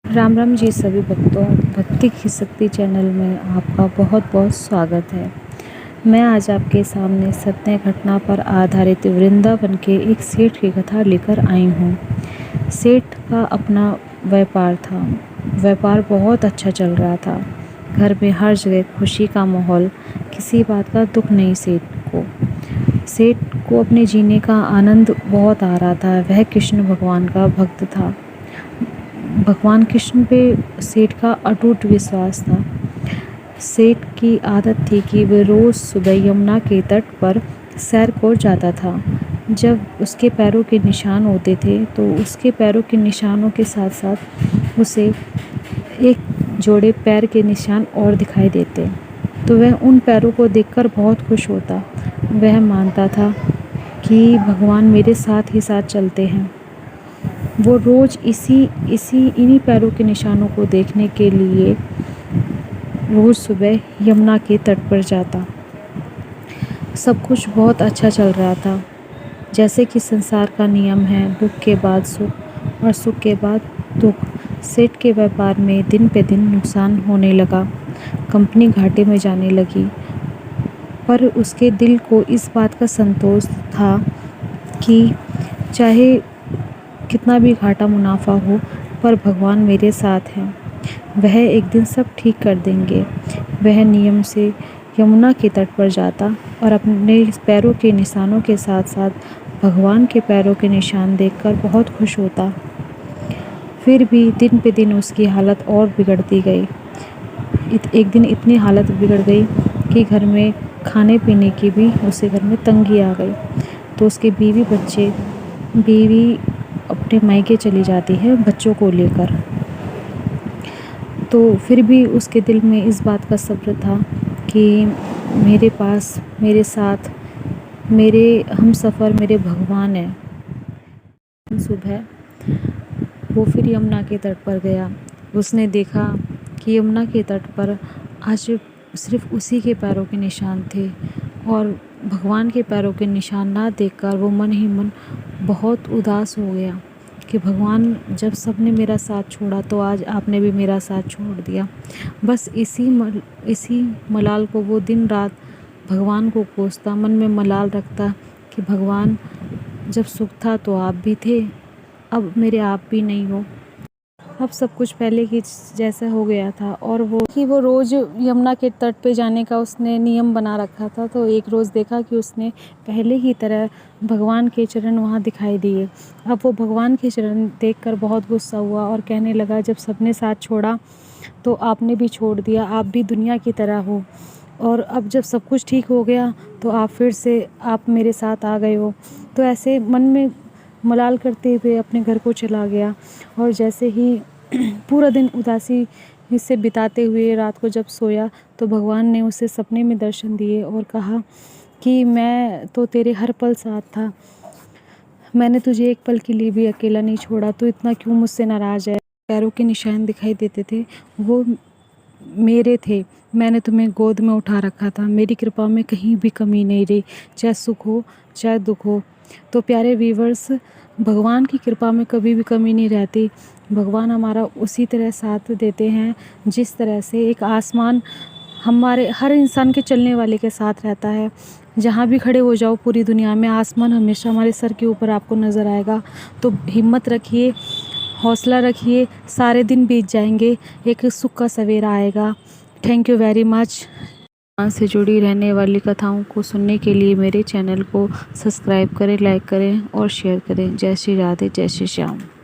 राम राम जी सभी भक्तों। भक्ति की शक्ति चैनल में आपका बहुत बहुत स्वागत है। मैं आज आपके सामने सत्य घटना पर आधारित वृंदावन के एक सेठ की कथा लेकर आई हूँ। सेठ का अपना व्यापार था। व्यापार बहुत अच्छा चल रहा था। घर में हर जगह खुशी का माहौल, किसी बात का दुख नहीं। सेठ को अपने जीने का आनंद बहुत आ रहा था। वह कृष्ण भगवान का भक्त था। भगवान कृष्ण पे सेठ का अटूट विश्वास था। सेठ की आदत थी कि वह रोज़ सुबह यमुना के तट पर सैर को जाता था। जब उसके पैरों के निशान होते थे तो उसके पैरों के निशानों के साथ साथ उसे एक जोड़े पैर के निशान और दिखाई देते, तो वह उन पैरों को देखकर बहुत खुश होता। वह मानता था कि भगवान मेरे साथ ही साथ चलते हैं। वो रोज़ इन्हीं पैरों के निशानों को देखने के लिए रोज़ सुबह यमुना के तट पर जाता। सब कुछ बहुत अच्छा चल रहा था। जैसे कि संसार का नियम है, दुख के बाद सुख और सुख के बाद दुख। सेठ के व्यापार में दिन पे दिन नुकसान होने लगा। कंपनी घाटे में जाने लगी, पर उसके दिल को इस बात का संतोष था कि चाहे कितना भी घाटा मुनाफा हो, पर भगवान मेरे साथ हैं। वह एक दिन सब ठीक कर देंगे। वह नियम से यमुना के तट पर जाता और अपने पैरों के निशानों के साथ साथ भगवान के पैरों के निशान देखकर बहुत खुश होता। फिर भी दिन पे दिन उसकी हालत और बिगड़ती गई। एक दिन इतनी हालत बिगड़ गई कि घर में खाने पीने की भी उसे घर में तंगी आ गई। तो उसके बीवी अपने मायके चली जाती है बच्चों को लेकर। तो फिर भी उसके दिल में इस बात का सब्र था कि मेरे पास, मेरे साथ, मेरे हमसफ़र मेरे भगवान हैं। सुबह वो फिर यमुना के तट पर गया। उसने देखा कि यमुना के तट पर आज सिर्फ उसी के पैरों के निशान थे, और भगवान के पैरों के निशान ना देखकर वो मन ही मन बहुत उदास हो गया कि भगवान, जब सबने मेरा साथ छोड़ा तो आज आपने भी मेरा साथ छोड़ दिया। बस इसी मलाल को वो दिन रात भगवान को कोसता, मन में मलाल रखता कि भगवान, जब सुख था तो आप भी थे, अब मेरे आप भी नहीं हो। अब सब कुछ पहले की जैसा हो गया था, और वो रोज़ यमुना के तट पे जाने का उसने नियम बना रखा था। तो एक रोज़ देखा कि उसने पहले की तरह भगवान के चरण वहाँ दिखाई दिए। अब वो भगवान के चरण देखकर बहुत गुस्सा हुआ और कहने लगा, जब सबने साथ छोड़ा तो आपने भी छोड़ दिया, आप भी दुनिया की तरह हो, और अब जब सब कुछ ठीक हो गया तो आप फिर से आप मेरे साथ आ गए हो। तो ऐसे मन में मलाल करते हुए अपने घर को चला गया। और जैसे ही पूरा दिन उदासी से बिताते हुए रात को जब सोया तो भगवान ने उसे सपने में दर्शन दिए और कहा कि मैं तो तेरे हर पल साथ था, मैंने तुझे एक पल के लिए भी अकेला नहीं छोड़ा, तो इतना क्यों मुझसे नाराज़ है। पैरों के निशान दिखाई देते थे, वो मेरे थे। मैंने तुम्हें गोद में उठा रखा था। मेरी कृपा में कहीं भी कमी नहीं रही, चाहे सुख हो चाहे दुख हो। तो प्यारे व्यूवर्स, भगवान की कृपा में कभी भी कमी नहीं रहती। भगवान हमारा उसी तरह साथ देते हैं जिस तरह से एक आसमान हमारे हर इंसान के चलने वाले के साथ रहता है। जहाँ भी खड़े हो जाओ पूरी दुनिया में, आसमान हमेशा हमारे सर के ऊपर आपको नज़र आएगा। तो हिम्मत रखिए, हौसला रखिए, सारे दिन बीत जाएंगे, एक सुख का सवेरा आएगा। Thank you very much. भगवान से जुड़ी रहने वाली कथाओं को सुनने के लिए मेरे चैनल को सब्सक्राइब करें, लाइक करें और शेयर करें। जय श्री राधे, जय श्री श्याम।